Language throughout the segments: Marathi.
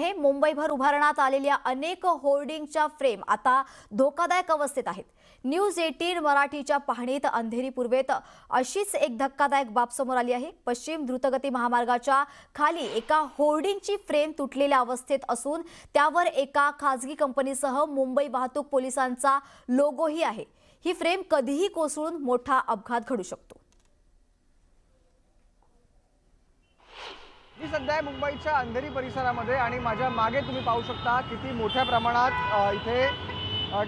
आहे। मुंबईभर उभारण्यात आलेल्या अनेक होर्डिंगच्या फ्रेम आता धोकादायक अवस्थेत आहेत। न्यूज 18 मराठीच्या पाहणीत अंधेरी पूर्वेत अशीच एक धक्कादायक बाब समोर आली आहे। पश्चिम द्रुतगती महामार्गाच्या खाली एका होर्डिंगची फ्रेम तुटलेल्या अवस्थेत असून त्यावर एका खासगी कंपनीसह मुंबई वाहतूक पोलिसांचा लोगोही आहे। ही फ्रेम कधीही कोसळून मोठा अपघात घडू शकतो। मी सध्या मुंबईच्या अंधेरी परिसरामध्ये आणि माझ्या मागे तुम्ही पाहू शकता किती मोठ्या प्रमाणात इथे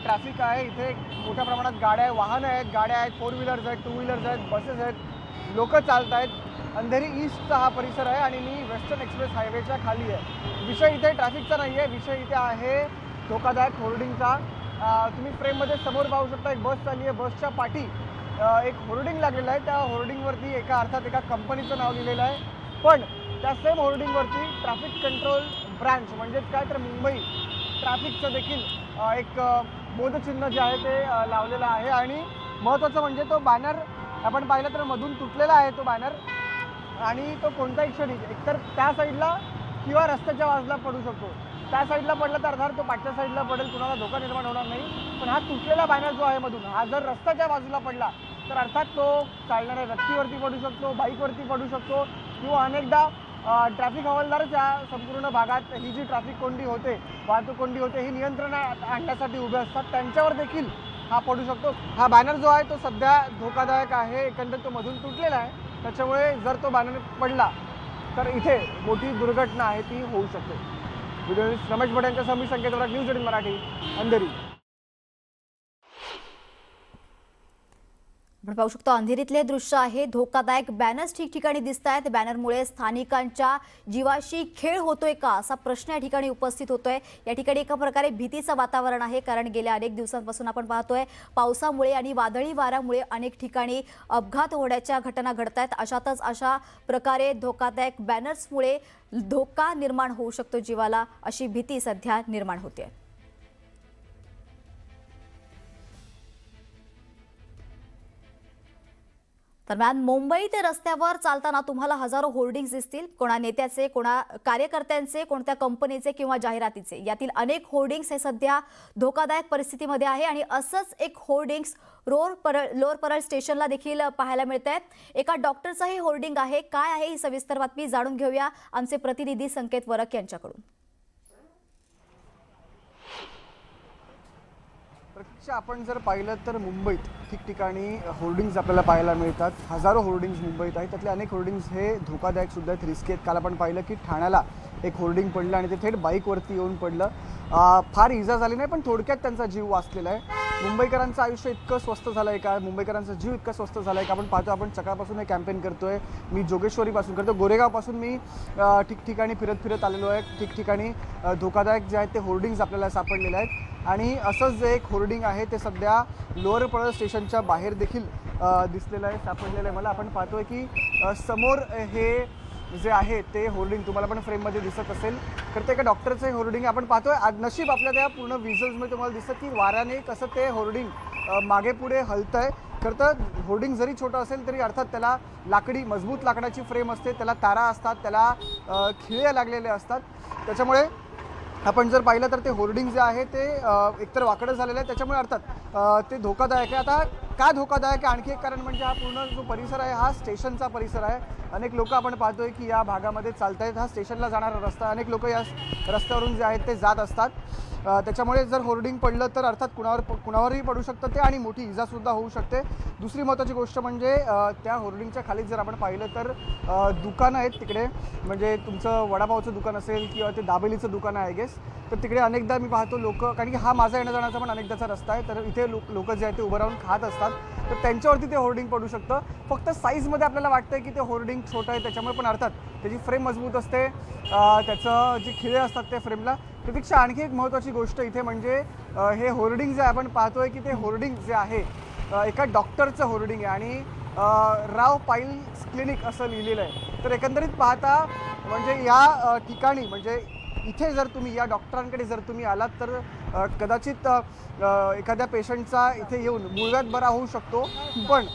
ट्रॅफिक आहे। इथे मोठ्या प्रमाणात गाड्या वाहन आहेत, गाड्या आहेत, 4 व्हीलर्स आहेत, 2 व्हीलर्स आहेत, बसेस आहेत, लोक चालत आहेत। अंधेरी ईस्टचा हा परिसर आहे आणि मी वेस्टर्न एक्सप्रेस हायवेच्या खाली आहे। विषय इथे ट्रॅफिकचा नाही आहे, विषय इथे आहे धोकादायक होर्डिंगचा। तुम्ही फ्रेममध्ये समोर पाहू शकता एक बस चालली आहे, बसच्या पाठी एक होर्डिंग लागलेला आहे। त्या होर्डिंगवरती एका कंपनीचं नाव लिहिलेलं आहे, पण त्या सेम होर्डिंगवरती ट्रॅफिक कंट्रोल ब्रांच म्हणजेच काय तर मुंबई ट्रॅफिकचं देखील एक बोधचिन्ह जे आहे ते लावलेलं आहे। आणि महत्त्वाचं म्हणजे तो बॅनर आपण पाहिलं तर मधून तुटलेला आहे तो बॅनर, आणि तो कोणताही क्षणी एकतर त्या साईडला किंवा रस्त्याच्या बाजूला पडू शकतो। त्या साईडला पडला तर अर्थात तो पाठच्या साईडला पडेल, कुणाला धोका निर्माण होणार नाही। पण हा तुटलेला बॅनर जो आहे मधून, हा जर रस्त्याच्या बाजूला पडला तर अर्थात तो चालणाऱ्या व्यक्तीवरती पडू शकतो, बाईकवरती पडू शकतो, किंवा अनेकदा ट्रॅफिक हवालदारच्या संपूर्ण भागात ही जी ट्रॅफिक कोंडी होते, वाहतूक कोंडी होते, ही नियंत्रणात आणण्यासाठी उभे असतात, त्यांच्यावर देखील हा पडू शकतो। हा बॅनर जो आहे तो सध्या धोकादायक आहे, एकंदर तो मधून तुटलेला आहे, त्याच्यामुळे जर तो बॅनर पडला तर इथे मोठी दुर्घटना आहे ती होऊ शकते। व्हिडिओ रमेश भट यांच्यासह मी संकेत वराड, न्यूज 18 मराठी, अंधेरी। आपण पाहू शकतो अंधेरीतले दृश्य आहे। धोकादायक बॅनर्स ठिकठिकाणी दिसत आहेत। बॅनरमुळे स्थानिकांच्या जीवाशी खेळ होतोय का असा प्रश्न या ठिकाणी उपस्थित होतोय। या ठिकाणी एका प्रकारे भीतीचं वातावरण आहे, कारण गेल्या अनेक दिवसांपासून आपण पाहतोय पावसामुळे आणि वादळी वाऱ्यामुळे अनेक ठिकाणी अपघात होण्याच्या घटना घडत आहेत। अशातच अशा प्रकारे धोकादायक बॅनर्समुळे धोका निर्माण होऊ शकतो जीवाला, अशी भीती सध्या निर्माण होते। दरम्यान मुंबईत रस्त्यावर चालताना तुम्हाला हजारो होर्डिंग्स दिसतील, कोणा नेत्याचे, कोणा कार्यकर्त्यांचे, कोणत्या कंपनीचे किंवा जाहिरातीचे। यातील अनेक होर्डिंग्स हे सध्या धोकादायक परिस्थितीमध्ये आहे आणि असंच एक होर्डिंग्स लोअर परळ स्टेशनला देखील पाहायला मिळत आहे। एका डॉक्टरचं हे होर्डिंग आहे। काय आहे ही सविस्तर बातमी जाणून घेऊया आमचे प्रतिनिधी संकेत वरक यांच्याकडून। प्रत्यक्ष आपण जर पाहिलं तर मुंबईत ठिकठिकाणी होर्डिंग्स आपल्याला पाहायला मिळतात। हजारो होर्डिंग्स मुंबईत आहेत, त्यातले अनेक होर्डिंग्स हे धोकादायक सुद्धा आहेत, रिस्की आहेत। काल आपण पाहिलं की ठाण्याला एक होर्डिंग पडलं आणि ते थेट बाईकवरती येऊन पडलं। फार इजा झाली नाही, पण थोडक्यात त्यांचा जीव वाचलेला आहे। मुंबईकरांचं आयुष्य इतकं स्वस्त झालं आहे का, मुंबईकरांचा जीव इतका स्वस्त झाला आहे का, आपण पाहतो। आपण सकाळपासून हे कॅम्पेन करतोय, मी जोगेश्वरीपासून करतो, गोरेगावपासून मी ठिकठिकाणी फिरत आलेलो आहे। ठिकठिकाणी धोकादायक जे आहेत ते होर्डिंग्स आपल्याला सापडलेले आहेत। आणि असंच जे एक होर्डिंग आहे ते सध्या लोअर परळ स्टेशनच्या बाहेर देखील दिसलेलं आहे, सापडलेलं आहे मला। आपण पाहतोय की समोर हे जे आहे ते होर्डिंग तुम्हाला पण फ्रेममध्ये दिसत असेल, तर ते एका डॉक्टरचं होर्डिंग आपण पाहतोय। नशीब आपल्या त्या पूर्ण व्हिज्युअल्समध्ये तुम्हाला दिसतं की वाऱ्याने कसं ते होर्डिंग मागे पुढे हलतं आहे। खरं तर होर्डिंग जरी छोटं असेल तरी अर्थात त्याला लाकडी मजबूत लाकडाची फ्रेम असते, त्याला तारा असतात, त्याला खिळे लागलेले असतात। त्याच्यामुळे आपण जर पाहिलं तर ते होर्डिंग जे आहे ते एकतर वाकडं झालेलं आहे, त्याच्यामुळे अर्थात ते धोकादायक आहे। आता का धोकादायक आहे, आणखी एक कारण म्हणजे हा पूर्ण जो परिसर आहे हा स्टेशनचा परिसर आहे। अनेक लोक आपण पाहतोय की या भागामध्ये चालत आहेत, हा स्टेशनला जाणारा रस्ता, अनेक लोक या रस्त्यावरून जे आहेत ते जात असतात। त्याच्यामुळे जर होर्डिंग पडलं तर अर्थात कुणावरही पडू शकतं ते, आणि मोठी इजासुद्धा होऊ शकते। दुसरी महत्त्वाची गोष्ट म्हणजे त्या होर्डिंगच्या खाली जर आपण पाहिलं तर दुकानं आहेत तिकडे, म्हणजे तुमचं वडापावचं दुकान असेल किंवा ते दाबेलीचं दुकान आहे आय गेस, तर तिकडे अनेकदा मी पाहतो लोक, कारण की हा माझा येण्या जाण्याचा पण अनेकदाचा रस्ता आहे, तर इथे लोक जे आहेत ते उभं राहून खात असतात, तर त्यांच्यावरती ते होर्डिंग पडू शकतं। फक्त साईजमध्ये आपल्याला वाटतं की ते होर्डिंग छोटं आहे, त्याच्यामुळे पण अर्थात त्याची फ्रेम मजबूत असते, त्याचं जे खिळे असतात त्या फ्रेमला। प्रतीक्षा आणखी एक महत्त्वाची गोष्ट इथे म्हणजे हे होर्डिंग जे आपण पाहतोय की ते होर्डिंग जे आहे एका डॉक्टरचं होर्डिंग आहे आणि राव पाईल्स क्लिनिक असं लिहिलेलं आहे। तर एकंदरीत पाहता म्हणजे या ठिकाणी म्हणजे इथे जर तुम्ही या डॉक्टरांकडे जर तुम्ही आलात तर कदाचित एखाद्या पेशंटचा इथे येऊन मूळव्याध बरा होऊ शकतो, पण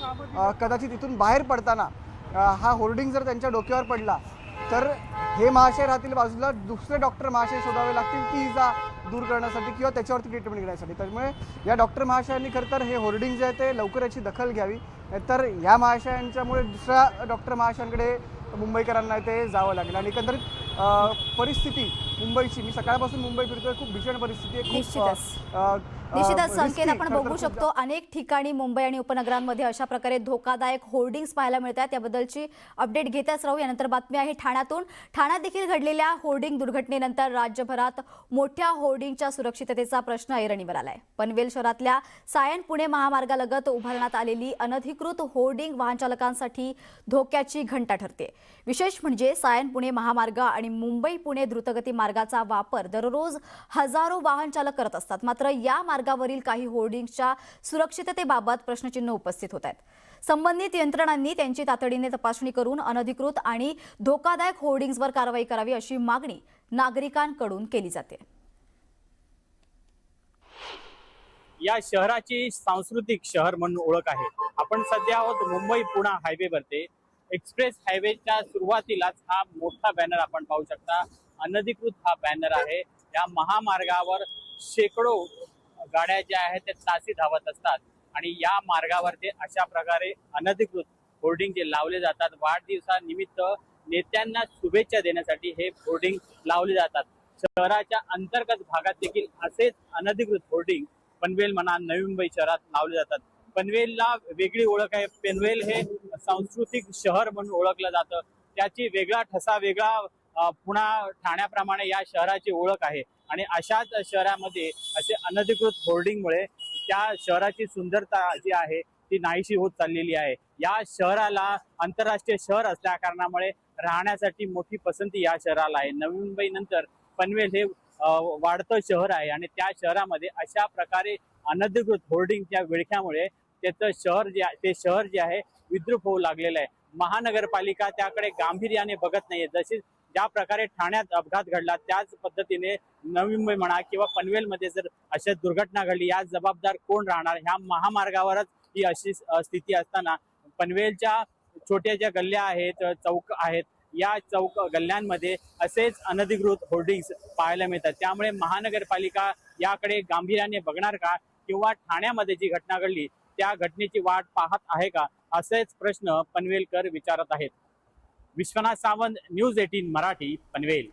कदाचित इथून बाहेर पडताना हा होर्डिंग जर त्यांच्या डोक्यावर पडला तर हे महाशय राहतील बाजूला, दुसरे डॉक्टर महाशय शोधावे लागतील ती इजा दूर करण्यासाठी किंवा त्याच्यावरती ट्रीटमेंट घेण्यासाठी. त्यामुळे या डॉक्टर महाशयांनी खरं तर हे होर्डिंग जे आहे ते लवकर याची दखल घ्यावी, तर या महाशयांच्यामुळे दुसऱ्या डॉक्टर महाशयांकडे मुंबईकरांना ते जावं लागेल. आणि एकंदरीत परिस्थिती मुंबईची, मी सकाळपासून मुंबई फिरतोय, खूप भीषण परिस्थिती आहे. निश्चितच संकेत आपण बघू शकतो अनेक ठिकाणी मुंबई आणि उपनगरांमध्ये अशा प्रकारे धोकादायक होर्डिंग्स पाहायला मिळतात. त्याबद्दलची अपडेट घेतच राहू. यानंतर बातमी आहे ठाण्यातून. ठाण्यात देखील घडलेल्या होर्डिंग दुर्घटनेनंतर राज्यभरात मोठ्या होर्डिंगच्या सुरक्षिततेचा प्रश्न ऐरणीवर आलाय. पनवेल शहरातल्या सायन पुणे महामार्गालगत उभारण्यात आलेली अनधिकृत होर्डिंग वाहनचालकांसाठी धोक्याची घंटा ठरते. विशेष म्हणजे सायन पुणे महामार्ग आणि मुंबई पुणे द्रुतगती मार्गाचा वापर दररोज हजारो वाहन चालक करत असतात. मात्र या मार्गावरील काही होर्डिंग्सच्या सुरक्षिततेबाबत प्रश्नचिन्ह उपस्थित होत आहेत. संबंधित यंत्रणांनी त्यांची तातडीने तपासणी करून अनधिकृत आणि धोकादायक होर्डिंग्सवर कारवाई करावी अशी मागणी नागरिकांकडून केली जाते. या शहराची सांस्कृतिक शहर म्हणून ओळख आहे. आपण सध्या आहोत मुंबई पुणे हायवेवरती. एक्सप्रेस हायवेच्या सुरुवातीलाच हा मोठा बॅनर आपण पाहू शकता. अनधिकृत हा बॅनर आहे. या महामार्गावर शेकडो गाड्या ज्या आहेत त्या तासी धावत असतात आणि या मार्गावर ते अशा प्रकारे अनधिकृत होर्डिंग जे लावले जातात. वाढदिवसानिमित्त नेत्यांना शुभेच्छा देण्यासाठी हे होर्डिंग लावले जातात. शहराच्या अंतर्गत भागात देखील असेच अनधिकृत होर्डिंग पनवेल म्हणा नवी मुंबई शहरात लावले जातात. पनवेलला वेगळी ओळख आहे. पनवेल हे सांस्कृतिक शहर म्हणून ओळखलं जातं. त्याची वेगळा ठसा, वेगळा पुन्हा ठाण्याप्रमाणे या शहराची ओळख आहे. आणि अशाच शहरामध्ये असे अनधिकृत होर्डिंगमुळे त्या शहराची सुंदरता जी आहे ती नाहीशी होत चाललेली आहे. या शहराला आंतरराष्ट्रीय शहर असल्या कारणामुळे राहण्यासाठी मोठी पसंती या शहराला आहे. नवी मुंबई नंतर पनवेल हे वाढतं शहर आहे आणि त्या शहरामध्ये अशा प्रकारे अनधिकृत होर्डिंगच्या विळख्यामुळे त्याचं शहर जे आहे विद्रूप होऊ लागलेलं आहे. महानगरपालिका त्याकडे गांभीर्याने बघत नाहीये. जशी ज्या प्रकारे ठाण्यात अपघात घडला त्याच पद्धतीने नवी मुंबई म्हणा किंवा पनवेलमध्ये जर अशा दुर्घटना घडली या जबाबदार कोण राहणार? ह्या महामार्गावरच ही अशी स्थिती असताना पनवेलच्या छोट्या ज्या गल्ल्या आहेत, चौक आहेत, या चौक गल्ल्यांमध्ये असेच अनधिकृत होर्डिंग्स पाहायला मिळतात. त्यामुळे महानगरपालिका याकडे गांभीर्याने बघणार का किंवा ठाण्यामध्ये जी घटना घडली त्या घटनेची वाट पाहत आहे का, असेच प्रश्न पनवेलकर विचारत आहेत. विश्वनाथ सावंत, न्यूज 18 मराठी, पनवेल.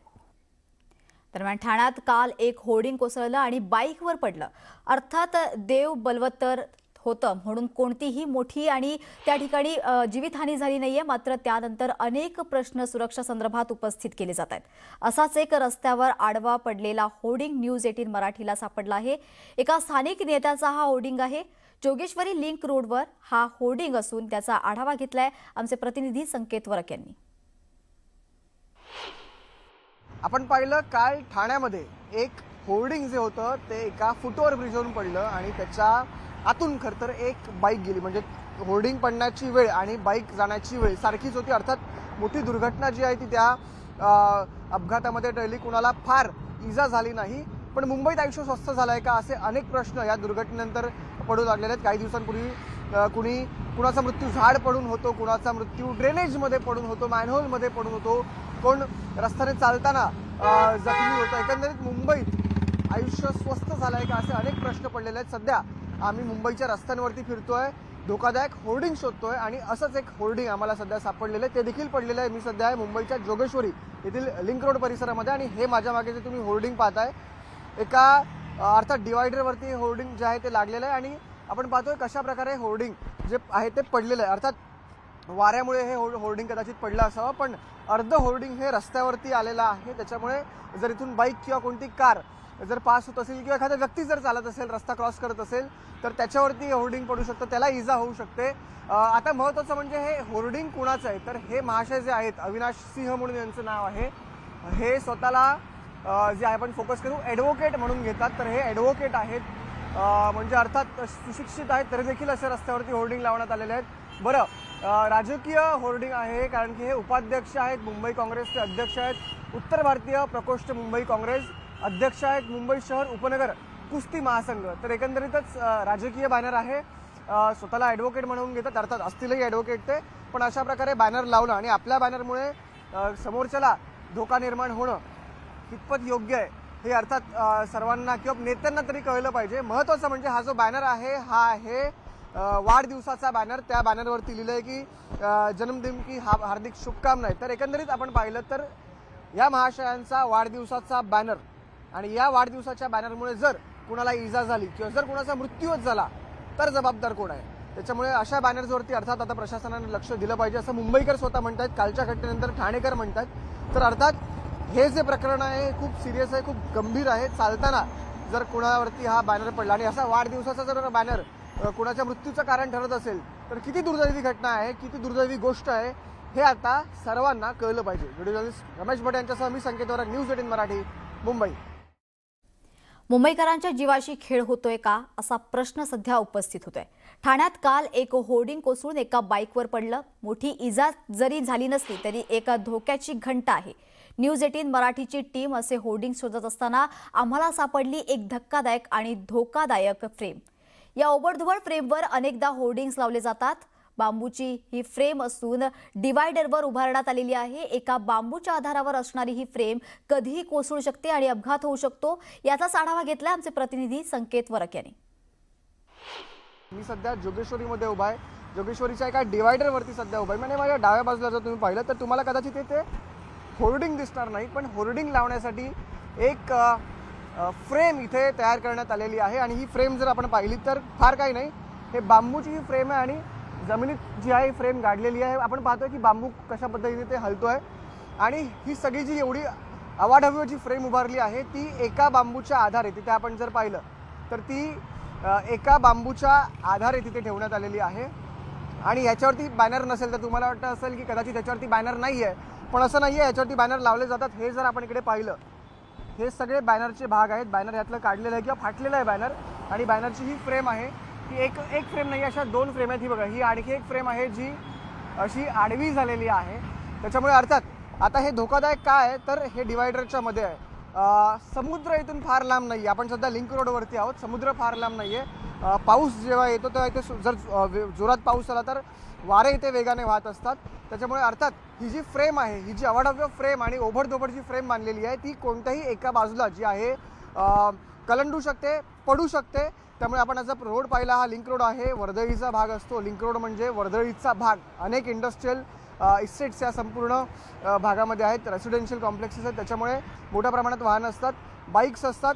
दरम्यान ठाण्यात काल एक होर्डिंग कोसळलं आणि बाईकवर पडलं. अर्थात देव बलवत्तर होतं म्हणून कोणतीही मोठी आणि त्या ठिकाणी जीवितहानी झाली नाहीये. मात्र त्यानंतर अनेक प्रश्न सुरक्षा संदर्भात उपस्थित केले जात आहेत. असाच एक रस्त्यावर आडवा पडलेला होर्डिंग न्यूज 18 मराठीला सापडला आहे. एका स्थानिक नेत्याचा हा होर्डिंग आहे. जोगेश्वरी लिंक रोडवर हा होर्डिंग असून त्याचा आढावा घेतलाय आमचे प्रतिनिधी संकेत वरक यांनी. आपण पाहिलं काल ठाण्यामध्ये एक होर्डिंग जे होतं ते एका फुटओव्हर ब्रिजवरून पडलं आणि त्याच्या आतून खरं तर एक बाईक गेली. म्हणजे होर्डिंग पडण्याची वेळ आणि बाईक जाण्याची वेळ सारखीच होती. अर्थात मोठी दुर्घटना जी आहे ती त्या अपघातामध्ये टळली. कुणाला फार इजा झाली नाही. पण मुंबईत आयुष्य स्वस्त झालं आहे का असे अनेक प्रश्न या दुर्घटनेनंतर पडू लागलेले आहेत. काही दिवसांपूर्वी कुणाचा मृत्यू झाड पडून होतो, कुणाचा मृत्यू ड्रेनेजमध्ये पडून होतो, मॅनहोलमध्ये पडून होतो, कोण रस्त्याने चालताना जखमी होतं. एकंदरीत मुंबईत आयुष्य स्वस्त झालं आहे का असे अनेक प्रश्न पडलेले आहेत. सध्या आम्ही मुंबईच्या रस्त्यांवरती फिरतोय, धोकादायक होर्डिंग शोधतोय आणि असंच एक होर्डिंग आम्हाला सध्या सापडलेलं आहे. ते देखील पडलेलं आहे. मी सध्या आहे मुंबईच्या जोगेश्वरी येथील लिंक रोड परिसरामध्ये आणि हे माझ्या मागे जे तुम्ही होर्डिंग पाहताय एका अर्थात डिवायडरवरती होर्डिंग जे आहे ते लागलेलं आहे आणि आपण पाहतोय कशा प्रकारे होर्डिंग जे आहे ते पडलेलं आहे. अर्थात वाऱ्यामुळे हे होर्डिंग कदाचित पडलं असावं, पण अर्ध होर्डिंग हे रस्त्यावरती आलेलं आहे. त्याच्यामुळे जर इथून बाईक किंवा कोणती कार जर पास होत असेल किंवा एखादा व्यक्ती जर चालत असेल, रस्ता क्रॉस करत असेल तर त्याच्यावरती होर्डिंग पडू शकतं, त्याला इजा होऊ शकते. आता महत्त्वाचं म्हणजे हे होर्डिंग कुणाचं आहे तर हे महाशय जे आहेत अविनाश सिंह म्हणून यांचं नाव आहे. हे स्वतःला जे आपण फोकस करू ॲडव्होकेट म्हणून घेतात. तर हे ॲडव्होकेट आहेत, म्हणजे अर्थात सुशिक्षित आहेत, तरी देखील असे रस्त्यावरती होर्डिंग लावण्यात आलेले आहेत. बरं, राजकीय होर्डिंग आहे कारण की हे उपाध्यक्ष आहेत, मुंबई काँग्रेसचे अध्यक्ष आहेत, उत्तर भारतीय प्रकोष्ठ मुंबई काँग्रेस अध्यक्ष आहेत, मुंबई शहर उपनगर कुस्ती महासंघ. तर एकंदरीतच राजकीय बॅनर आहे. स्वतःला ॲडव्होकेट म्हणून घेतात, अर्थात असतीलही ॲडव्होकेट ते, पण अशा प्रकारे बॅनर लावणं आणि आपल्या बॅनरमुळे समोरच्याला धोका निर्माण होणं कितपत योग्य आहे हे अर्थात सर्वांना किंवा नेत्यांना तरी कळलं पाहिजे. महत्त्वाचं म्हणजे हा जो बॅनर आहे हा आहे वाढदिवसाचा बॅनर. त्या बॅनरवरती लिहिलं आहे की जन्मदिन की हार्दिक शुभकामना. तर एकंदरीत आपण पाहिलं तर या महाशयांचा वाढदिवसाचा बॅनर आणि या वाढदिवसाच्या बॅनरमुळे जर कुणाला इजा झाली किंवा जर कुणाचा मृत्यूच झाला तर जबाबदार कोण आहे. त्याच्यामुळे अशा बॅनर्सवरती अर्थात आता प्रशासनाने लक्ष दिलं पाहिजे असं मुंबईकर स्वतः म्हणतात. कालच्या घटनेनंतर ठाणेकर म्हणतात. तर अर्थात हे जे प्रकरण आहे हे खूप सिरियस आहे, खूप गंभीर आहे. चालताना जर कुणावरती हा बॅनर पडला आणि असा वाढदिवसाचा जर बॅनर कुणाच्या मृत्यूचं कारण ठरत असेल तर किती दुर्दैवी घटना आहे, किती दुर्दैवी गोष्ट आहे हे आता सर्वांना कळलं पाहिजे. व्हिडिओ जर्नलिस्ट रमेश भट यांच्यासह मी संकेत वरक, न्यूज 18 मराठी, मुंबई. मुंबईकरांच्या जीवाशी खेळ होतोय का असा प्रश्न सध्या उपस्थित होतोय. ठाण्यात काल एक होर्डिंग कोसळून एका बाईकवर पडलं. मोठी इजा जरी झाली नसली तरी एका धोक्याची घंटा आहे. न्यूज 18 मराठीची टीम असे होर्डिंग शोधत असताना आम्हाला सापडली एक धक्कादायक आणि धोकादायक फ्रेम. या ओबडधोबड फ्रेमवर अनेकदा होर्डिंग्स लावले जातात. बांबूची ही फ्रेम असून डिवायडरवर उभारण्यात आलेली आहे. एका बांबूच्या आधारावर असणारी ही फ्रेम कधीही कोसळू शकते आणि अपघात होऊ शकतो. याचाच आढावा घेतला आमचे प्रतिनिधी संकेत वरक यांनी. मी सध्या जोगेश्वरीमध्ये उभा आहे. जोगेश्वरीच्या एका डिवायडरवरती सध्या उभा आहे. म्हणजे माझ्या डाव्या बाजूला जर तुम्ही पाहिलं तर तुम्हाला कदाचित ते होर्डिंग दिसणार नाही, पण होर्डिंग लावण्यासाठी एक फ्रेम इथे तयार करण्यात आलेली आहे. आणि ही फ्रेम जर आपण पाहिली तर फार काही नाही, हे बांबूची ही फ्रेम आहे आणि जमिनीत जी आहे फ्रेम गाडलेली आहे. आपण पाहतोय की बांबू कशा पद्धतीने ते हलतोय आणि ही सगळी जी एवढी अवाढव्य जी फ्रेम उभारली आहे ती एका बांबूच्या आधारे, तिथे आपण जर पाहिलं तर ती एका बांबूच्या आधारे तिथे ठेवण्यात आलेली आहे. आणि याच्यावरती बॅनर नसेल तर तुम्हाला वाटतं असेल की कदाचित याच्यावरती बॅनर नाही आहे, पण असं नाही आहे. याच्यावरती बॅनर लावले जातात. हे जर आपण इकडे पाहिलं हे सगळे बॅनरचे भाग आहेत. बॅनर यातलं काढलेलं आहे किंवा फाटलेलं आहे बॅनर. आणि बॅनरची ही फ्रेम आहे की एक फ्रेम नाही, अशा दोन फ्रेम आहेत. ही बघा, ही आणखी एक फ्रेम आहे जी अशी आडवी झालेली आहे. त्याच्यामुळे अर्थात आता हे धोकादायक काय आहे तर हे डिवायडरच्या मध्ये आहे. समुद्र इथून फार लांब नाही आहे. आपण सध्या लिंक रोडवरती आहोत. समुद्र फार लांब नाही आहे. पाऊस जेव्हा येतो तेव्हा इथे जर जोरात पाऊस आला तर वारे इथे वेगाने वाहत असतात. त्याच्यामुळे अर्थात ही जी फ्रेम आहे, ही जी अवाढव्य फ्रेम आणि ओबडधोबड जी फ्रेम बांधलेली आहे ती कोणत्याही एका बाजूला जी आहे कलंडू शकते, पडू शकते. त्यामुळे आपण आज रोड पाहिला, हा लिंक रोड आहे. वर्दळीचा भाग असतो. लिंक रोड म्हणजे वर्दळीचा भाग. अनेक इंडस्ट्रियल इस्टेट्स या संपूर्ण भागामध्ये आहेत. रेसिडेन्शियल कॉम्प्लेक्सेस आहेत. त्याच्यामुळे मोठ्या प्रमाणात वाहनं असतात, बाईक्स असतात.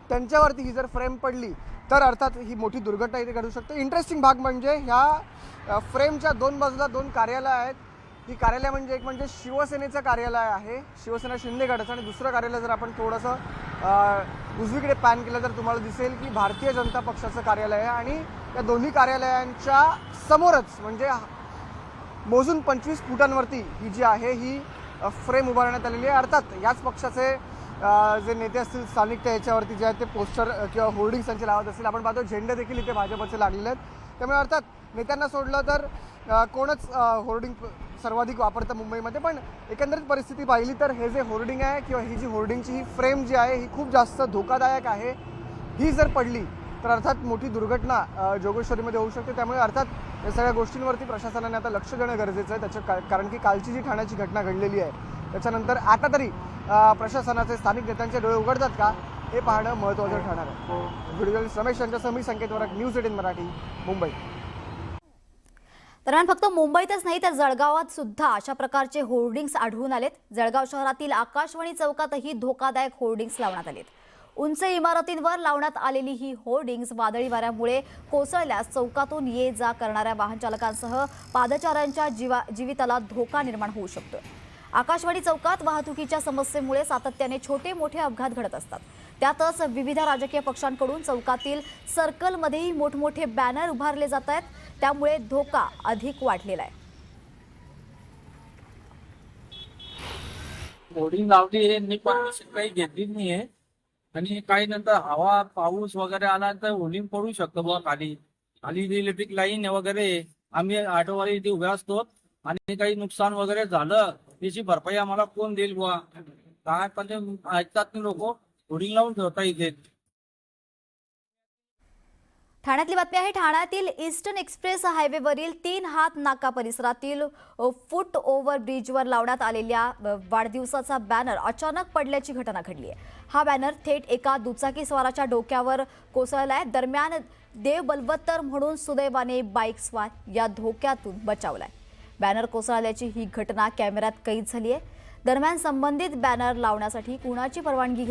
त्यांच्यावरती ही जर फ्रेम पडली तर अर्थात ही मोठी दुर्घटना इथे घडू शकते. इंटरेस्टिंग भाग म्हणजे ह्या फ्रेमच्या दोन बाजूला दोन कार्यालय आहेत. ही कार्यालय म्हणजे एक म्हणजे शिवसेनेचं कार्यालय आहे, शिवसेना शिंदेगडाचं. आणि दुसरं कार्यालय जर आपण थोडंसं उजवीकडे पॅन केलं तर तुम्हाला दिसेल की भारतीय जनता पक्षाचं कार्यालय आहे. आणि या दोन्ही कार्यालयांच्या समोरच म्हणजे मोजून 25 फुटांवरती ही जी आहे ही फ्रेम उभारण्यात आलेली आहे. अर्थात याच पक्षाचे जे नेते असतील स्थानिक ते याच्यावरती जे आहे ते पोस्टर किंवा होर्डिंग्स त्यांचे लावत असतील. आपण पाहतो झेंडे देखील इथे भाजपचे लागलेले आहेत. त्यामुळे अर्थात नेत्यांना सोडलं तर कोणच होर्डिंग सर्वाधिक वापरतं मुंबईमध्ये. पण एकंदरीत परिस्थिती पाहिली तर हे जे होर्डिंग आहे किंवा ही जी होर्डिंगची ही फ्रेम जी आहे ही खूप जास्त धोकादायक आहे. ही जर पडली तर अर्थात मोठी दुर्घटना जोगेश्वरीमध्ये होऊ शकते. त्यामुळे अर्थात या सगळ्या गोष्टींवरती प्रशासनाने आता लक्ष देणं गरजेचं आहे. कारण की कालची जी ठाण्याची घटना घडलेली आहे त्याच्यानंतर आता तरी प्रशासनाचे स्थानिक नेत्यांचे डोळे उघडतात का हे पाहणं महत्त्वाचं ठरणार आहे. व्हिडिओ जर्नलिस्ट रमेश यांच्यासह मी संकेत वरक, न्यूज 18 मराठी, मुंबई. दरम्यान फक्त मुंबईतच नाही तर जळगावात सुद्धा अशा प्रकारचे होर्डिंग्स आढळून आलेत. जळगाव शहरातील आकाशवाणी चौकातही धोकादायक होर्डिंग्स लावण्यात आलेत. उंच इमारतींवर लावण्यात आलेली ही होर्डिंग्स वादळी वाऱ्यामुळे कोसळल्यास चौकातून ये जा करणाऱ्या वाहन चालकांसह पादचाऱ्यांच्या जीविताला धोका निर्माण होऊ शकतो. आकाशवाणी चौकात वाहतुकीच्या समस्येमुळे सातत्याने छोटे मोठे अपघात घडत असतात. त्यातच विविध राजकीय पक्षांकडून चौकातील सर्कलमध्येही मोठमोठे बॅनर उभारले जात आहेत. त्यामुळे धोका अधिक वाढलेला आहे. होर्डिंग लावली आहे, परमिशन काही घेतली नाहीये. आणि काही नंतर हवा पाऊस वगैरे आला तर होर्डिंग पडू शकतो बुवा खाली. खाली इलेक्ट्रिक लाईन वगैरे, आम्ही ऑटोवाले इथे उभे असतो आणि काही नुकसान वगैरे झालं त्याची भरपाई आम्हाला कोण देईल बुवा काय. पण ते ऐकतात नाही लोक, होर्डिंग लावून ठेवता इथे. ठाण्यातली बातमी आहे. ठाण्यातील ईस्टर्न एक्सप्रेस हायवेवरील 3 हात नाका परिसरातील फुट ओव्हर ब्रिजवर लावण्यात आलेल्या वाढदिवसाचा बॅनर अचानक पडल्याची घटना घडली आहे. हा बॅनर थेट एका दुचाकी स्वाराच्या डोक्यावर कोसळलाय. दरम्यान देव बलवत्तर म्हणून सुदैवाने बाईक स्वार या धोक्यातून बचावलाय. बॅनर कोसळल्याची ही घटना कॅमेऱ्यात कैद झाली आहे. दरम्यान संबंधित बॅनर लावण्यासाठी कुणाची परवानगी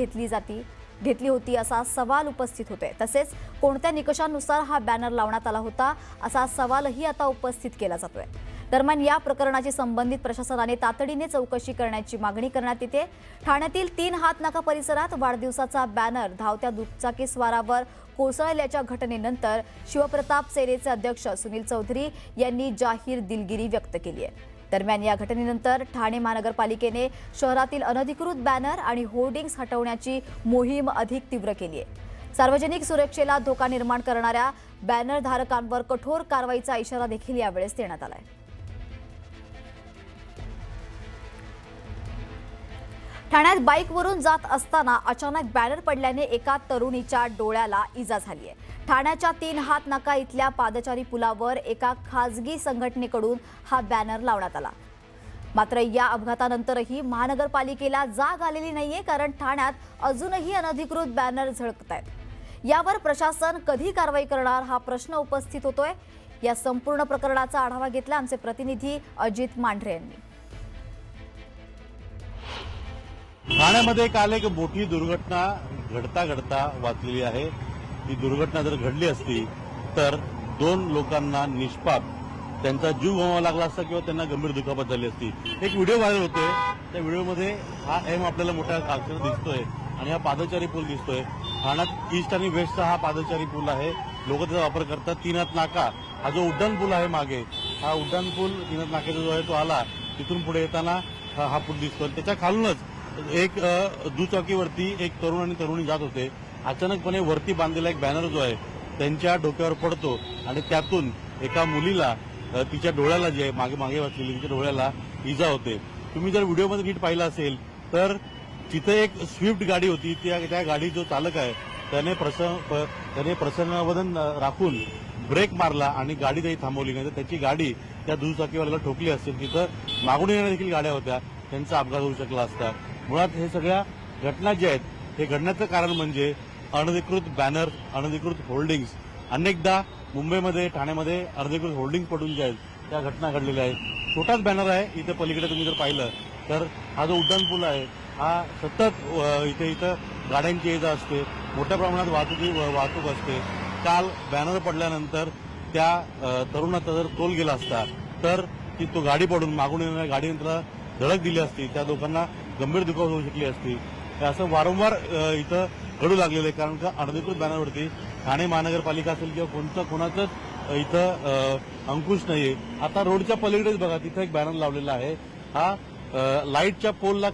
घेतली होती असा सवाल उपस्थित होतोय. तसेच कोणत्या निकषांनुसार हा बॅनर लावण्यात आला होता असा सवालही आता उपस्थित केला जातोय. दरम्यान या प्रकरणाची संबंधित प्रशासनाने तातडीने चौकशी करण्याची मागणी करण्यात येते. ठाण्यातील 3 हात नाका परिसरात वाढदिवसाचा बॅनर धावत्या दुचाकी स्वारावर कोसळल्याच्या घटनेनंतर शिवप्रताप सेनेचे अध्यक्ष सुनील चौधरी यांनी जाहीर दिलगिरी व्यक्त केली आहे. दरम्यान या घटनेनंतर ठाणे महानगरपालिकेने शहरातील अनधिकृत बॅनर आणि होर्डिंग्स हटवण्याची मोहीम अधिक तीव्र केली आहे. सार्वजनिक सुरक्षेला धोका निर्माण करणाऱ्या बॅनर धारकांवर कठोर कारवाईचा इशारा देखील यावेळेस देण्यात आलाय. ठाण्यात बाईकवरून जात असताना अचानक बॅनर पडल्याने एका तरुणीच्या डोळ्याला इजा झाली आहे. ठाण्याच्या 3 हात नाका इथल्या पादचारी पुलावर एका खासगी संघटनेकडून हा बॅनर लावण्यात आला. मात्र या अपघातानंतरही महानगरपालिकेला जाग आलेली नाहीये, कारण ठाण्यात अजूनही अनधिकृत बॅनर झळकतायत. यावर प्रशासन कधी कारवाई करणार हा प्रश्न उपस्थित होतोय. या संपूर्ण प्रकरणाचा आढावा घेतला आमचे प्रतिनिधी अजित मांढरे यांनी. ठाण्यामध्ये काल एक मोठी दुर्घटना घडता वाचलेली आहे. ही दुर्घटना जर घडली असती तर 2 लोकांना निष्पाप त्यांचा जीव गमवावा लागला असता किंवा त्यांना गंभीर दुखापत झाली असती. एक व्हिडिओ व्हायरल होतोय. त्या व्हिडिओमध्ये हा एम आपल्याला मोठ्या अक्षरात दिसतोय आणि हा पादचारी पूल दिसतोय. ठाण्यात ईस्ट आणि वेस्टचा हा पादचारी पूल आहे. लोक त्याचा वापर करतात. 3 हात नाका हा जो उड्डाण पूल आहे मागे, हा उड्डाण पूल 3 हात नाक्याचा जो आहे तो आला. तिथून पुढे येताना हा पूल दिसतोय. त्याच्या खालूनच एक दुचाकीवरती एक तरुण आणि तरुणी जात होते. अचानकपणे वरती बांधलेला एक बॅनर जो आहे त्यांच्या डोक्यावर पडतो आणि त्यातून एका मुलीला तिच्या डोळ्याला जे मागे वाचलेली तिच्या डोळ्याला इजा होते. तुम्ही जर व्हिडिओमध्ये नीट पाहिलं असेल तर तिथे एक स्विफ्ट गाडी होती. त्या गाडी जो चालक आहे त्याने प्रसंगावधान राखून ब्रेक मारला आणि गाडी काही थांबवली नाही तर त्याची गाडी त्या दुचाकीवाल्याला ठोकली असेल. तिथं मागून येणाऱ्या देखील गाड्या होत्या, त्यांचा अपघात होऊ शकला असता. मुळात हे सगळ्या घटना ज्या आहेत हे घडण्याचं कारण म्हणजे अनधिकृत बॅनर, अनधिकृत होर्डिंग्स. अनेकदा मुंबईमध्ये, ठाण्यामध्ये अनधिकृत होर्डिंग्स पडून जे आहेत त्या घटना घडलेल्या आहेत. छोटाच बॅनर आहे. इथे पलीकडे तुम्ही जर पाहिलं तर हा जो उड्डाण पूल आहे हा सतत इथं गाड्यांची ये जा असते. मोठ्या प्रमाणात वाहतूक असते. काल बॅनर पडल्यानंतर त्या तरुणाचा जर तोल गेला असता तर तो गाडी पडून मागून येणाऱ्या गाडीने त्याला धडक दिली असती. त्या लोकांना गंभीर दुखापत होऊ शकली असती. असं वारंवार इथं घडू लागलेलं आहे. कारण का अनधिकृत बॅनरवरती ठाणे महानगरपालिका असेल किंवा कोणाचंच इथं अंकुश नाहीये. आता रोडच्या पलीकडेच बघा तिथं एक बॅनर लावलेला आहे. हा लाईटच्या पोलला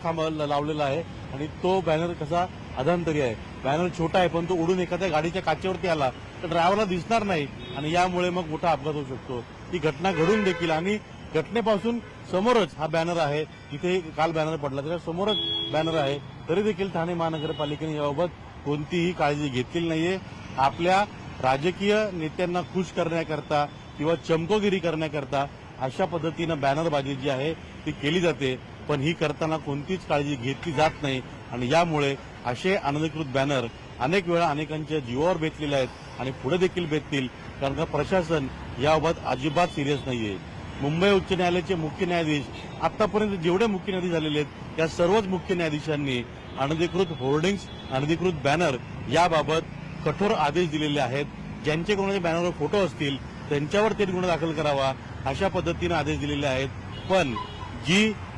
लावलेला आहे आणि तो बॅनर कसा अधांतरी आहे. बॅनर छोटा आहे पण तो उडून एखाद्या गाडीच्या काचेवरती आला तर ड्रायव्हरला दिसणार नाही आणि यामुळे मग मोठा अपघात होऊ शकतो. ही घटना घडून देखील आणि घटनेपासून समोरच हा बॅनर आहे. इथे काल बॅनर पडला त्याच्या समोरच बॅनर आहे. तरी देखील ठाणे महानगरपालिकेने याबाबत कोणतीही काळजी घेतलेली नाहीये. आपल्या राजकीय नेत्यांना खुश करण्याकरता किंवा चमकोगिरी करण्याकरता अशा पद्धतीनं बॅनरबाजी जी आहे ती केली जाते. पण ही करताना कोणतीच काळजी घेतली जात नाही आणि यामुळे असे अनधिकृत बॅनर अनेक वेळा अनेकांच्या जीवावर बेतलेले आहेत आणि पुढे देखील बेततील. कारण का प्रशासन याबाबत अजिबात सिरियस नाहीये. मुंबई उच्च न्यायालयाचे मुख्य न्यायाधीश आतापर्यंत जेवढे मुख्य न्यायाधीश झालेले आहेत त्या सर्वच मुख्य न्यायाधीशांनी अनधिकृत होर्डिंग्स, अनधिकृत बॅनर याबाबत कठोर आदेश दिलेले आहेत. ज्यांचे कोणाच्या बॅनरवर फोटो असतील त्यांच्यावर थेट गुन्हा दाखल करावा अशा पद्धतीने आदेश दिलेले आहेत. पण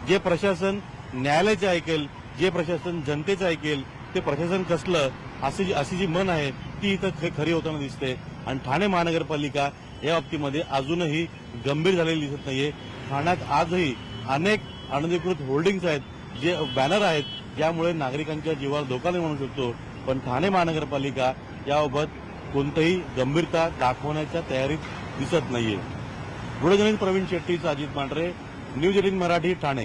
जे प्रशासन न्यायालयाचे ऐकेल, जे प्रशासन जनतेचं ऐकेल ते प्रशासन कसलं अशी जी मन आहे ती इथं खरी होताना दिसते. आणि ठाणे महानगरपालिका या बाबतीमध्ये अजूनही गंभीर झालेली दिसत नाहीये. ठाण्यात आजही अनेक अनधिकृत होर्डिंग्स आहेत, जे बॅनर आहेत ज्यामुळे नागरिकांच्या जीवाला धोका निर्माण होऊ शकतो. पण ठाणे महानगरपालिका याबाबत कोणतीही गंभीरता दाखवण्याच्या तयारीत दिसत नाहीये. Video journalist Praveen Shetty, Ajit Mandhare, news 18 Marathi, Thane.